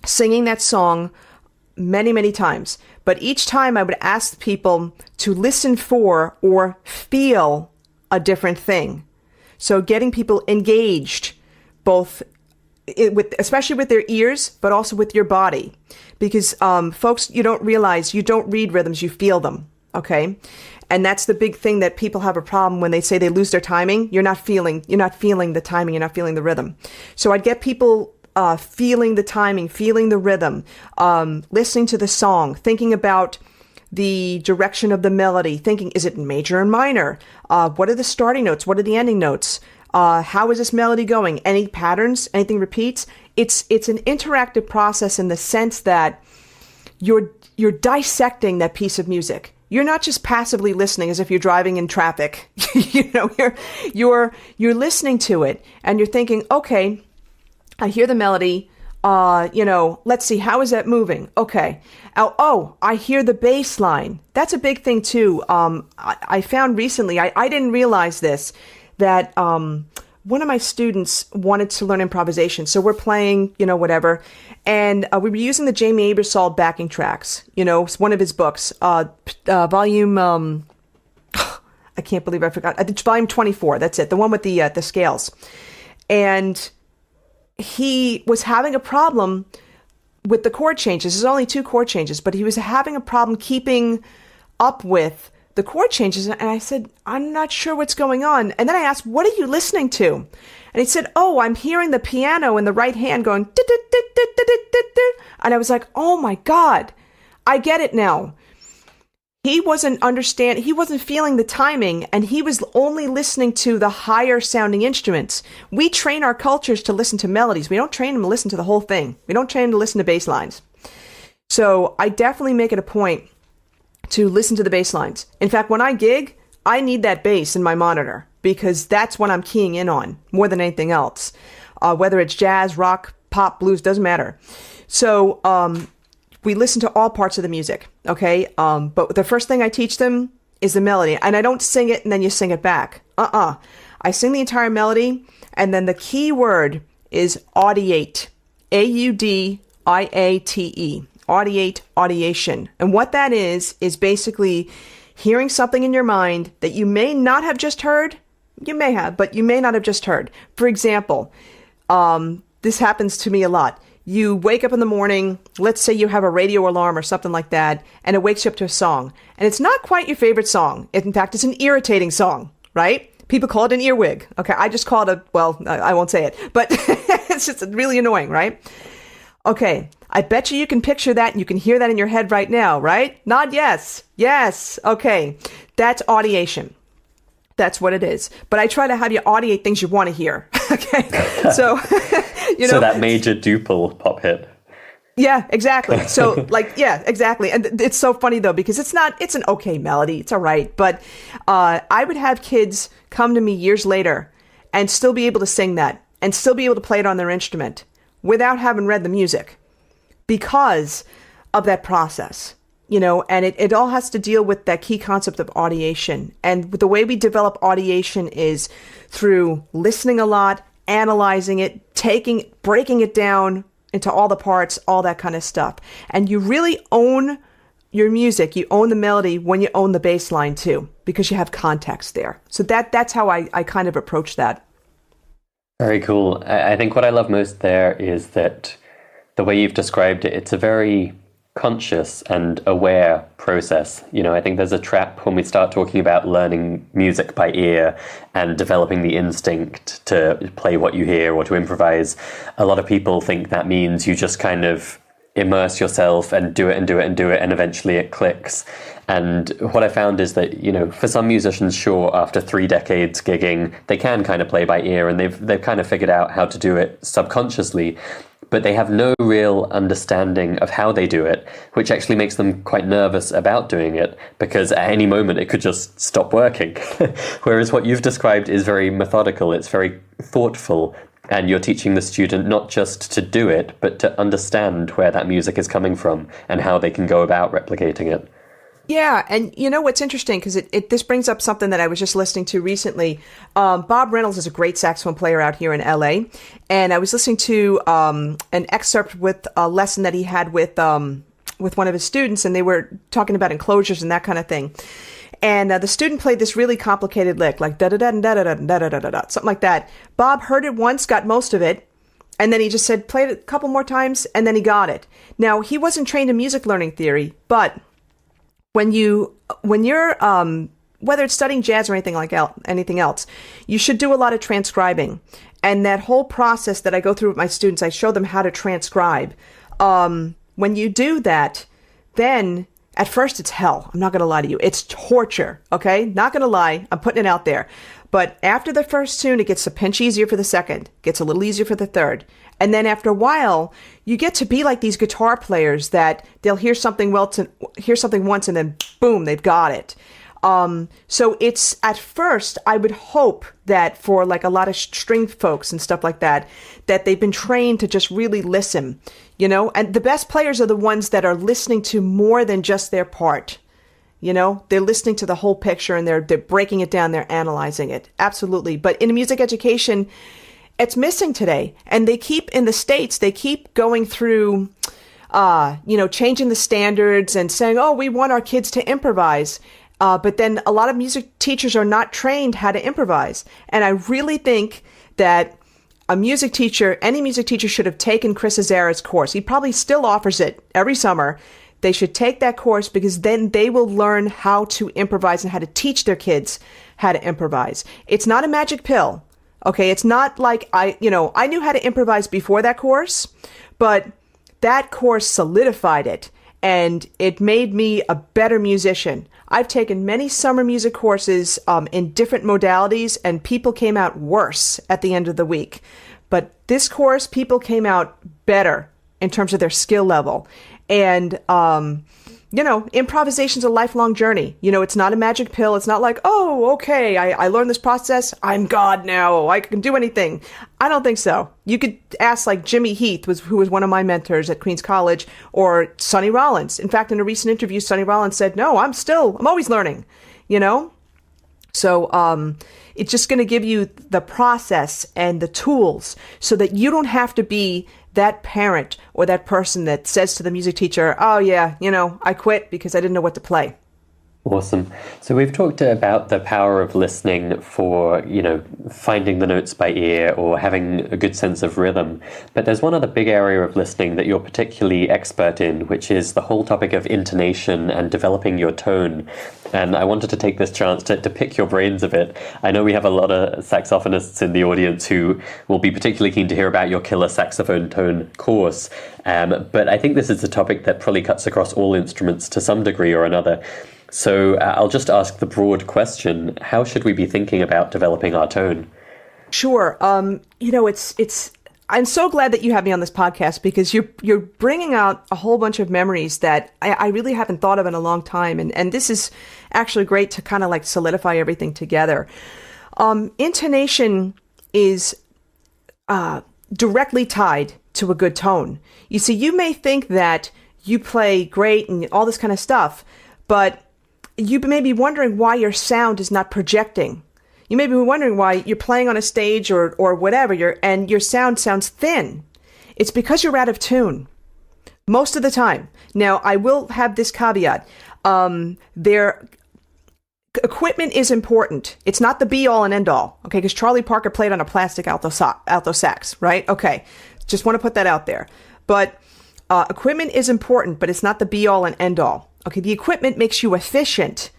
singing that song many, many times. But each time I would ask the people to listen for or feel a different thing. So getting people engaged, both especially with their ears, but also with your body. Because folks, you don't realize you don't read rhythms, you feel them, okay? And that's the big thing that people have a problem when they say they lose their timing. You're not feeling the timing, you're not feeling the rhythm. So I'd get people feeling the timing, feeling the rhythm, listening to the song, thinking about the direction of the melody, thinking, is it major and minor? What are the starting notes? What are the ending notes? How is this melody going? Any patterns? Anything repeats? It's an interactive process in the sense that you're dissecting that piece of music. You're not just passively listening as if you're driving in traffic. You're listening to it and you're thinking, okay, I hear the melody. Let's see, how is that moving? Okay. Oh, I hear the bass line. That's a big thing too. I found recently, I didn't realize this, that one of my students wanted to learn improvisation. So we're playing, whatever. And we were using the Jamie Aebersold backing tracks, it's one of his books, volume, I can't believe I forgot. It's volume 24. That's it. The one with the scales. And he was having a problem with the chord changes. There's only 2 chord changes, but he was having a problem keeping up with the chord changes. And I said, I'm not sure what's going on. And then I asked, what are you listening to? And he said, oh, I'm hearing the piano in the right hand going, and I was like, oh my God, I get it now. He wasn't feeling the timing, and he was only listening to the higher sounding instruments. We train our cultures to listen to melodies. We don't train them to listen to the whole thing. We don't train them to listen to bass lines. So I definitely make it a point to listen to the bass lines. In fact, when I gig, I need that bass in my monitor because that's what I'm keying in on more than anything else. Whether it's jazz, rock, pop, blues, doesn't matter. So, we listen to all parts of the music, okay? But the first thing I teach them is the melody. And I don't sing it and then you sing it back. I sing the entire melody, and then the key word is audiate. Audiate. Audiate, audiation. And what that is basically hearing something in your mind that you may not have just heard. You may have, but you may not have just heard. For example, this happens to me a lot. You wake up in the morning, let's say you have a radio alarm or something like that, and it wakes you up to a song. And it's not quite your favorite song. In fact, it's an irritating song, right? People call it an earwig. Okay, I just call it I won't say it, but it's just really annoying, right? Okay, I bet you can picture that and you can hear that in your head right now, right? Nod yes. Yes. Okay, that's audiation. That's what it is. But I try to have you audiate things you want to hear. Okay, so... So that Major Duple pop hit. Yeah, exactly. So exactly. And it's so funny though, because it's an okay melody. It's all right. But I would have kids come to me years later and still be able to sing that and still be able to play it on their instrument without having read the music because of that process, and it all has to deal with that key concept of audiation. And the way we develop audiation is through listening a lot, analyzing it, breaking it down into all the parts, all that kind of stuff. And you really own your music. You own the melody when you own the bass line too, because you have context there. So that's how I kind of approach that. Very cool. I think what I love most there is that the way you've described it, it's a very conscious and aware process. I think there's a trap when we start talking about learning music by ear and developing the instinct to play what you hear or to improvise. A lot of people think that means you just kind of immerse yourself and do it and do it and do it, and eventually it clicks. And what I found is that, for some musicians, sure, after 3 decades gigging, they can kind of play by ear, and they've kind of figured out how to do it subconsciously, but they have no real understanding of how they do it, which actually makes them quite nervous about doing it, because at any moment it could just stop working. Whereas what you've described is very methodical, it's very thoughtful, and you're teaching the student not just to do it, but to understand where that music is coming from and how they can go about replicating it. Yeah, and what's interesting, because this brings up something that I was just listening to recently. Bob Reynolds is a great saxophone player out here in LA, and I was listening to an excerpt with a lesson that he had with one of his students, and they were talking about enclosures and that kind of thing. And the student played this really complicated lick, like da-da-da, da-da-da, da-da-da-da, something like that. Bob heard it once, got most of it, and then he just said, play it a couple more times, and then he got it. Now, he wasn't trained in music learning theory, but when you're whether it's studying jazz or anything else, you should do a lot of transcribing. And that whole process that I go through with my students, I show them how to transcribe. When you do that, then at first it's hell. I'm not going to lie to you. It's torture. Okay. Not going to lie. I'm putting it out there. But after the first tune, it gets a pinch easier for the second, gets a little easier for the third. And then after a while, you get to be like these guitar players that they'll hear something once and then boom, they've got it. So it's, at first, I would hope that for like a lot of string folks and stuff like that they've been trained to just really listen, and the best players are the ones that are listening to more than just their part. They're listening to the whole picture and they're breaking it down, they're analyzing it. Absolutely. But in music education, it's missing today. And in the States, they keep going through, changing the standards and saying, oh, we want our kids to improvise. But then a lot of music teachers are not trained how to improvise. And I really think that any music teacher should have taken Chris Azara's course. He probably still offers it every summer. They should take that course, because then they will learn how to improvise and how to teach their kids how to improvise. It's not a magic pill. Okay. It's not like I knew how to improvise before that course, but that course solidified it and it made me a better musician. I've taken many summer music courses in different modalities, and people came out worse at the end of the week. But this course, people came out better in terms of their skill level. And, improvisation's a lifelong journey. It's not a magic pill. It's not like, oh, okay, I learned this process. I'm God now. I can do anything. I don't think so. You could ask like Jimmy Heath, who was one of my mentors at Queens College, or Sonny Rollins. In fact, in a recent interview, Sonny Rollins said, no, I'm always learning, So, it's just going to give you the process and the tools so that you don't have to be that parent or that person that says to the music teacher, oh yeah, I quit because I didn't know what to play. Awesome. So we've talked about the power of listening for, finding the notes by ear or having a good sense of rhythm. But there's one other big area of listening that you're particularly expert in, which is the whole topic of intonation and developing your tone. And I wanted to take this chance to pick your brains a bit. I know we have a lot of saxophonists in the audience who will be particularly keen to hear about your Killer Saxophone Tone course. But I think this is a topic that probably cuts across all instruments to some degree or another. So I'll just ask the broad question: how should we be thinking about developing our tone? Sure. It's. I'm so glad that you have me on this podcast, because you're bringing out a whole bunch of memories that I really haven't thought of in a long time, and this is actually great to kind of like solidify everything together. Intonation is directly tied to a good tone. You see, you may think that you play great and all this kind of stuff, but you may be wondering why your sound is not projecting. You may be wondering why you're playing on a stage or whatever, and your sound sounds thin. It's because you're out of tune most of the time. Now, I will have this caveat. Their equipment is important. It's not the be-all and end-all, okay? Because Charlie Parker played on a plastic alto sax, right? Okay, just want to put that out there. But Equipment is important, but it's not the be all and end all. Okay, the equipment makes you efficient,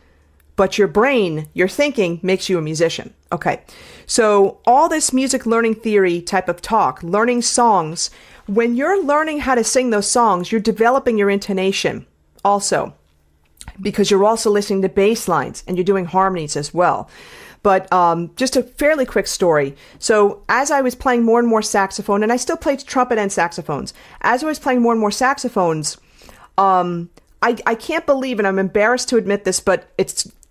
but your brain, your thinking, makes you a musician. Okay, so all this music learning theory type of talk, learning songs, when you're learning how to sing those songs, you're developing your intonation also, because you're also listening to bass lines and you're doing harmonies as well. But just a fairly quick story. So as I was playing more and more saxophone, and I still play trumpet and saxophones, as I was playing more and more saxophones, I can't believe, and I'm embarrassed to admit this, but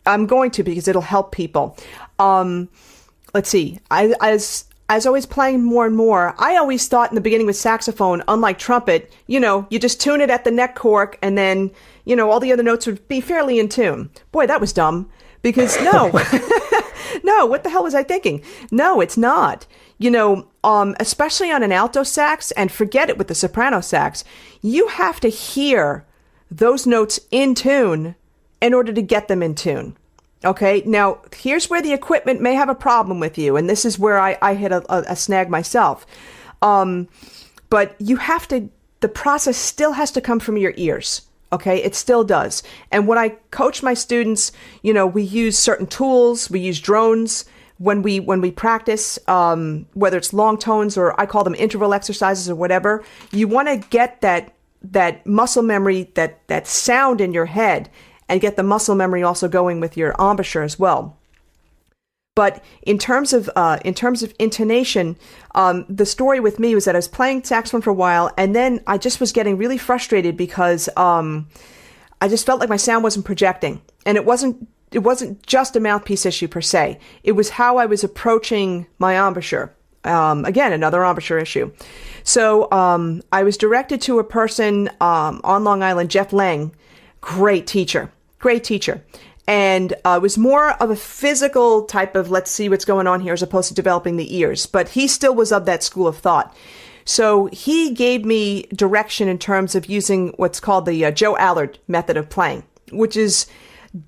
I'm going to because it'll help people. Let's see. As I was playing more and more, I always thought in the beginning with saxophone, unlike trumpet, you just tune it at the neck cork and then, all the other notes would be fairly in tune. Boy, that was dumb. Because no, no, what the hell was I thinking? No, it's not. Especially on an alto sax, and forget it with the soprano sax, you have to hear those notes in tune in order to get them in tune. Okay, now here's where the equipment may have a problem with you, and this is where I hit a snag myself. But you have to, the process still has to come from your ears. Okay, it still does. And when I coach my students, we use certain tools, we use drones when we practice, whether it's long tones or I call them interval exercises or whatever. You want to get that muscle memory, that sound in your head, and get the muscle memory also going with your embouchure as well. But in terms of intonation, the story with me was that I was playing saxophone for a while, and then I just was getting really frustrated because I just felt like my sound wasn't projecting, and it wasn't just a mouthpiece issue per se. It was how I was approaching my embouchure. Again, another embouchure issue. So I was directed to a person on Long Island, Jeff Lang, great teacher. And it was more of a physical type of, let's see what's going on here, as opposed to developing the ears. But he still was of that school of thought. So he gave me direction in terms of using what's called the Joe Allard method of playing, which is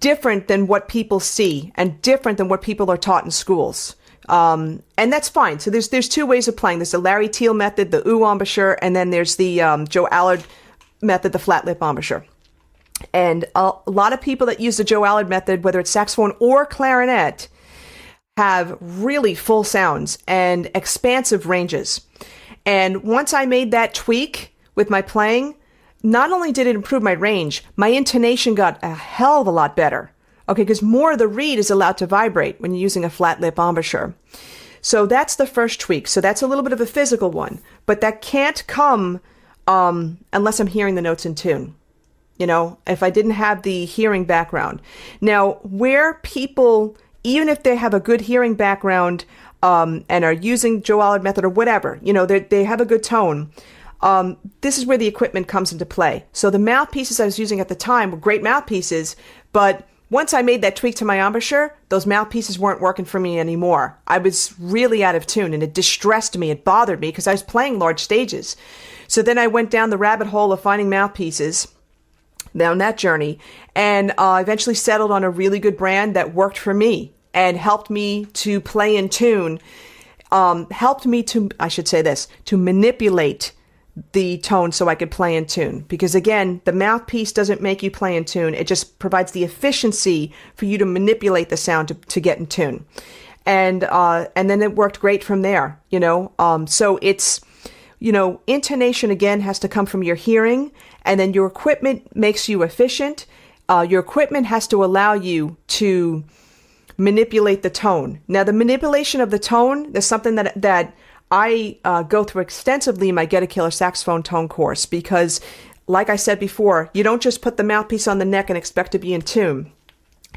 different than what people see and different than what people are taught in schools. And that's fine. So there's two ways of playing. There's the Larry Teal method, the ooh embouchure, and then there's the Joe Allard method, the flat lip embouchure. And a lot of people that use the Joe Allard method, whether it's saxophone or clarinet, have really full sounds and expansive ranges. And once I made that tweak with my playing, not only did it improve my range, my intonation got a hell of a lot better. Okay, because more of the reed is allowed to vibrate when you're using a flat lip embouchure. So that's the first tweak. So that's a little bit of a physical one, but that can't come unless I'm hearing the notes in tune. If I didn't have the hearing background. Now, where people, even if they have a good hearing background and are using Joe Allard method or whatever, they have a good tone, this is where the equipment comes into play. So the mouthpieces I was using at the time were great mouthpieces, but once I made that tweak to my embouchure, those mouthpieces weren't working for me anymore. I was really out of tune, and it distressed me. It bothered me because I was playing large stages. So then I went down the rabbit hole of finding mouthpieces down that journey, and eventually settled on a really good brand that worked for me and helped me to play in tune, helped me to manipulate the tone so I could play in tune. Because again, the mouthpiece doesn't make you play in tune. It just provides the efficiency for you to manipulate the sound to get in tune. And then it worked great from there, so it's, intonation again has to come from your hearing, and then your equipment makes you efficient. Your equipment has to allow you to manipulate the tone. Now, the manipulation of the tone is something that I go through extensively in my Get a Killer Saxophone Tone course, because, like I said before, you don't just put the mouthpiece on the neck and expect to be in tune.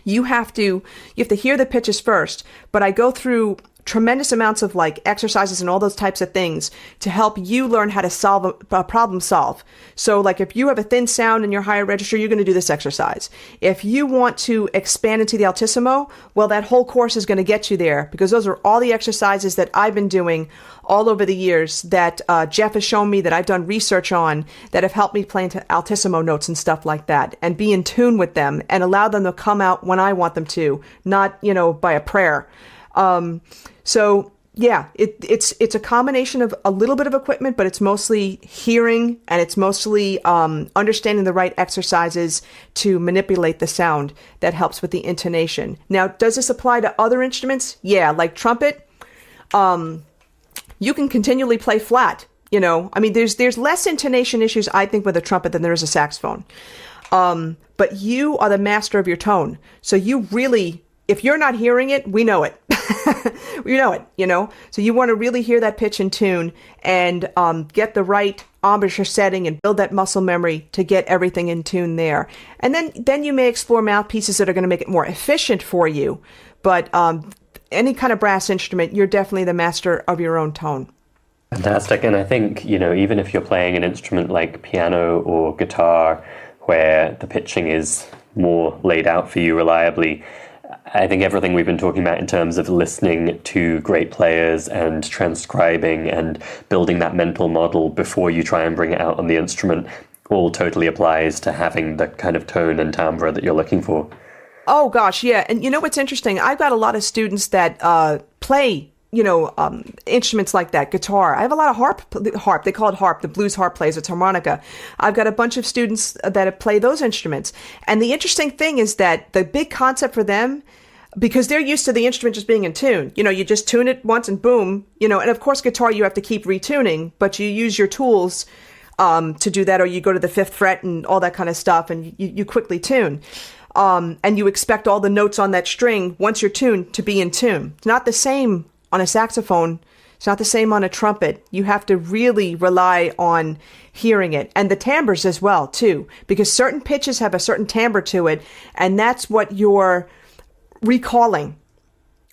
You have to hear the pitches first, but I go through tremendous amounts of exercises and all those types of things to help you learn how to problem solve. So if you have a thin sound in your higher register, you're going to do this exercise. If you want to expand into the altissimo, well, that whole course is going to get you there, because those are all the exercises that I've been doing all over the years that Jeff has shown me, that I've done research on, that have helped me play into altissimo notes and stuff like that, and be in tune with them and allow them to come out when I want them to, not, by a prayer. So Yeah, it's a combination of a little bit of equipment, but it's mostly hearing and it's mostly understanding the right exercises to manipulate the sound that helps with the intonation. Now, does this apply to other instruments? Yeah, like trumpet. You can continually play flat. I mean, there's less intonation issues, I think, with a trumpet than there is a saxophone. But you are the master of your tone, so you really, if you're not hearing it, we know it. You know it, So you want to really hear that pitch and tune and get the right embouchure setting and build that muscle memory to get everything in tune there. And then you may explore mouthpieces that are going to make it more efficient for you. But any kind of brass instrument, you're definitely the master of your own tone. Fantastic. And I think, even if you're playing an instrument like piano or guitar, where the pitching is more laid out for you reliably, I think everything we've been talking about in terms of listening to great players and transcribing and building that mental model before you try and bring it out on the instrument all totally applies to having the kind of tone and timbre that you're looking for. Oh, gosh, yeah. And what's interesting? I've got a lot of students that play instruments like that, guitar. I have a lot of harp. They call it harp. The blues harp plays, it's harmonica. I've got a bunch of students that play those instruments. And the interesting thing is that the big concept for them, because they're used to the instrument just being in tune. You just tune it once and boom, and of course guitar you have to keep retuning, but you use your tools to do that, or you go to the 5th fret and all that kind of stuff, and you quickly tune. And you expect all the notes on that string, once you're tuned, to be in tune. It's not the same on a saxophone. It's not the same on a trumpet. You have to really rely on hearing it. And the timbres as well, too, because certain pitches have a certain timbre to it, and that's what you're recalling.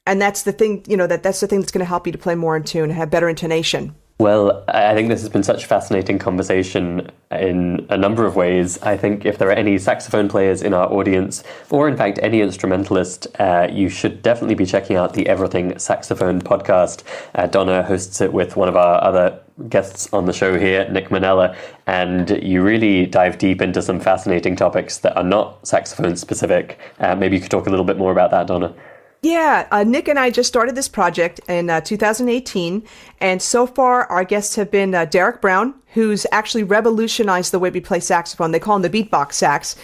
And that's the thing, that's the thing that's going to help you to play more in tune and have better intonation. Well, I think this has been such a fascinating conversation in a number of ways. I think if there are any saxophone players in our audience, or in fact any instrumentalist, you should definitely be checking out the Everything Saxophone podcast. Donna hosts it with one of our other guests on the show here, Nick Mainella, and you really dive deep into some fascinating topics that are not saxophone specific. Maybe you could talk a little bit more about that, Donna. Yeah, Nick and I just started this project in 2018, and so far our guests have been Derek Brown, who's actually revolutionized the way we play saxophone. They call him the beatbox sax.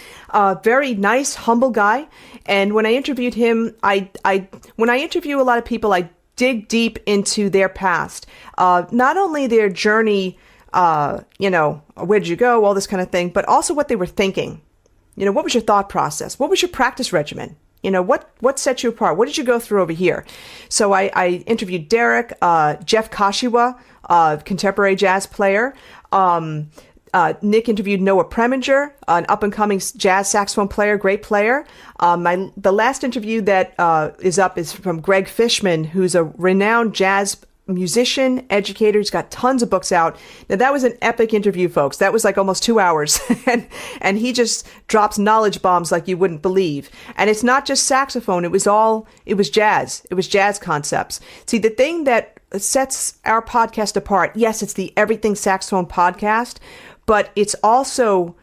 Very nice, humble guy. And when I interviewed him, when I interview a lot of people, I dig deep into their past, not only their journey, where did you go, all this kind of thing, but also what they were thinking. What was your thought process? What was your practice regimen? What set you apart? What did you go through over here? So I interviewed Derek, Jeff Kashiwa, contemporary jazz player. Nick interviewed Noah Preminger, an up-and-coming jazz saxophone player, great player. The last interview that is up is from Greg Fishman, who's a renowned jazz musician, educator. He's got tons of books out. Now, that was an epic interview, folks. That was like almost 2 hours. and he just drops knowledge bombs like you wouldn't believe. And it's not just saxophone. It was jazz. It was jazz concepts. See, the thing that sets our podcast apart, yes, it's the Everything Saxophone podcast, but it's also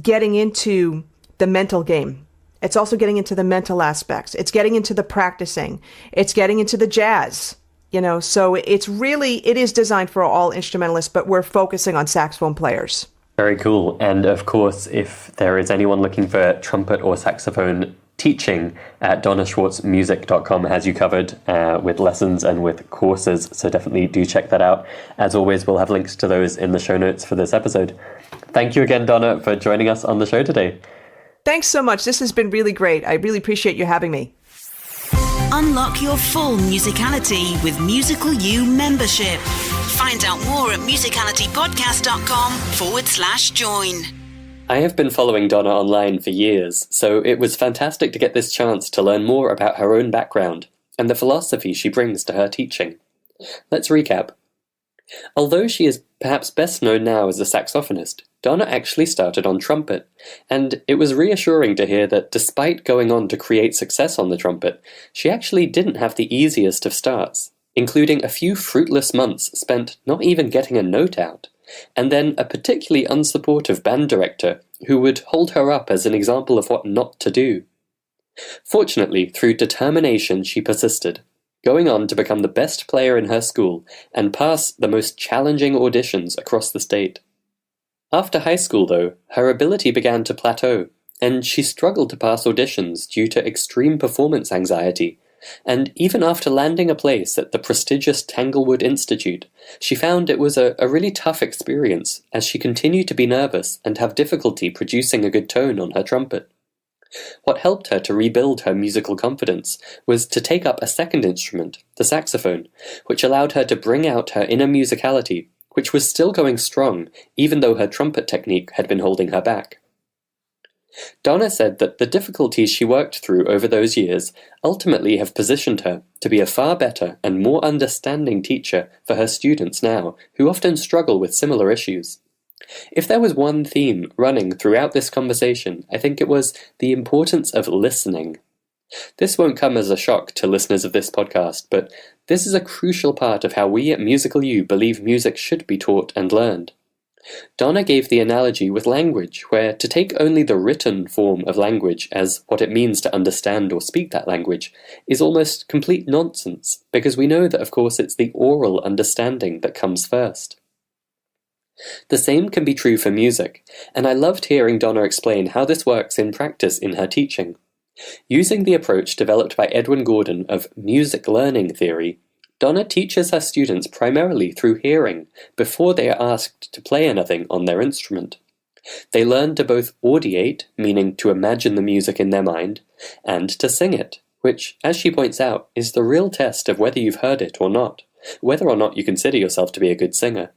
getting into the mental game. It's also getting into the mental aspects. It's getting into the practicing. It's getting into the jazz. So it is designed for all instrumentalists, but we're focusing on saxophone players. Very cool. And of course, if there is anyone looking for trumpet or saxophone teaching, DonnaSchwartzMusic.com has you covered with lessons and with courses. So definitely do check that out. As always, we'll have links to those in the show notes for this episode. Thank you again, Donna, for joining us on the show today. Thanks so much. This has been really great. I really appreciate you having me. Unlock your full musicality with Musical You membership. Find out more at musicalitypodcast.com/join. I have been following Donna online for years, so it was fantastic to get this chance to learn more about her own background and the philosophy she brings to her teaching. Let's recap. Although she is perhaps best known now as a saxophonist, Donna actually started on trumpet, and it was reassuring to hear that despite going on to create success on the trumpet, she actually didn't have the easiest of starts, including a few fruitless months spent not even getting a note out, and then a particularly unsupportive band director who would hold her up as an example of what not to do. Fortunately, through determination, she persisted. going on to become the best player in her school and pass the most challenging auditions across the state. After high school, though, her ability began to plateau, and she struggled to pass auditions due to extreme performance anxiety. And even after landing a place at the prestigious Tanglewood Institute, she found it was a really tough experience as she continued to be nervous and have difficulty producing a good tone on her trumpet. What helped her to rebuild her musical confidence was to take up a second instrument, the saxophone, which allowed her to bring out her inner musicality, which was still going strong even though her trumpet technique had been holding her back. Donna said that the difficulties she worked through over those years ultimately have positioned her to be a far better and more understanding teacher for her students now, who often struggle with similar issues. If there was one theme running throughout this conversation, I think it was the importance of listening. This won't come as a shock to listeners of this podcast, but this is a crucial part of how we at Musical U believe music should be taught and learned. Donna gave the analogy with language, where to take only the written form of language as what it means to understand or speak that language is almost complete nonsense, because we know that of course it's the oral understanding that comes first. The same can be true for music, and I loved hearing Donna explain how this works in practice in her teaching. Using the approach developed by Edwin Gordon of music learning theory, Donna teaches her students primarily through hearing before they are asked to play anything on their instrument. They learn to both audiate, meaning to imagine the music in their mind, and to sing it, which, as she points out, is the real test of whether you've heard it or not, whether or not you consider yourself to be a good singer.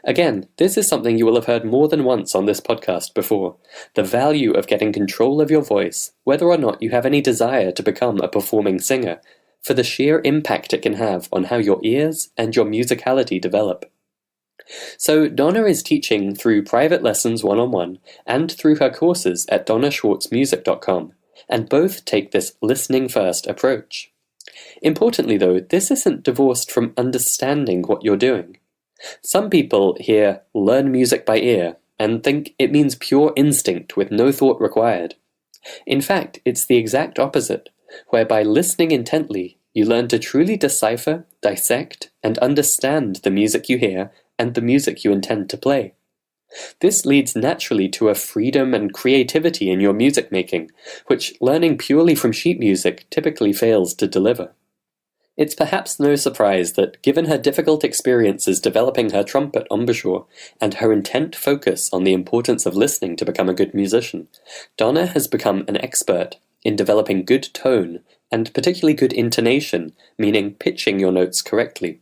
Again, this is something you will have heard more than once on this podcast before, the value of getting control of your voice, whether or not you have any desire to become a performing singer, for the sheer impact it can have on how your ears and your musicality develop. So Donna is teaching through private lessons one-on-one and through her courses at donnaschwartzmusic.com, and both take this listening-first approach. Importantly though, this isn't divorced from understanding what you're doing. Some people hear "learn music by ear" and think it means pure instinct with no thought required. In fact, it's the exact opposite, where by listening intently, you learn to truly decipher, dissect, and understand the music you hear and the music you intend to play. This leads naturally to a freedom and creativity in your music making, which learning purely from sheet music typically fails to deliver. It's perhaps no surprise that, given her difficult experiences developing her trumpet embouchure and her intent focus on the importance of listening to become a good musician, Donna has become an expert in developing good tone and particularly good intonation, meaning pitching your notes correctly.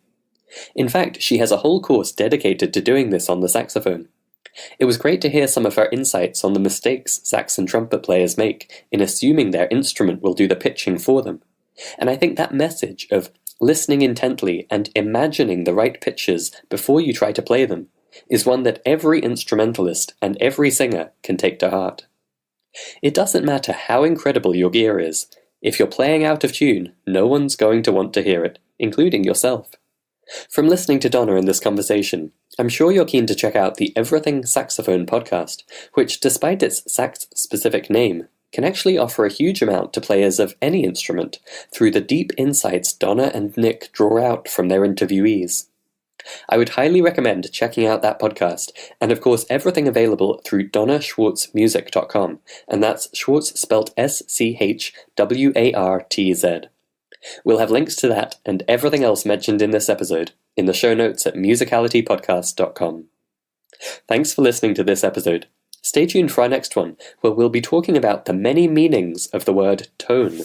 In fact, she has a whole course dedicated to doing this on the saxophone. It was great to hear some of her insights on the mistakes sax and trumpet players make in assuming their instrument will do the pitching for them. And I think that message of listening intently and imagining the right pitches before you try to play them is one that every instrumentalist and every singer can take to heart. It doesn't matter how incredible your gear is. If you're playing out of tune, no one's going to want to hear it, including yourself. From listening to Donna in this conversation, I'm sure you're keen to check out the Everything Saxophone podcast, which, despite its sax-specific name, can actually offer a huge amount to players of any instrument through the deep insights Donna and Nick draw out from their interviewees. I would highly recommend checking out that podcast, and of course everything available through donnaschwartzmusic.com, and that's Schwartz spelt S-C-H-W-A-R-T-Z. We'll have links to that and everything else mentioned in this episode in the show notes at musicalitypodcast.com. Thanks for listening to this episode. Stay tuned for our next one, where we'll be talking about the many meanings of the word tone.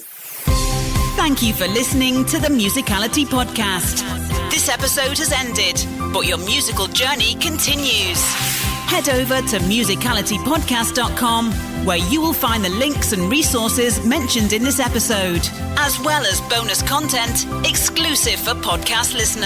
Thank you for listening to the Musicality Podcast. This episode has ended, but your musical journey continues. Head over to musicalitypodcast.com, where you will find the links and resources mentioned in this episode, as well as bonus content exclusive for podcast listeners.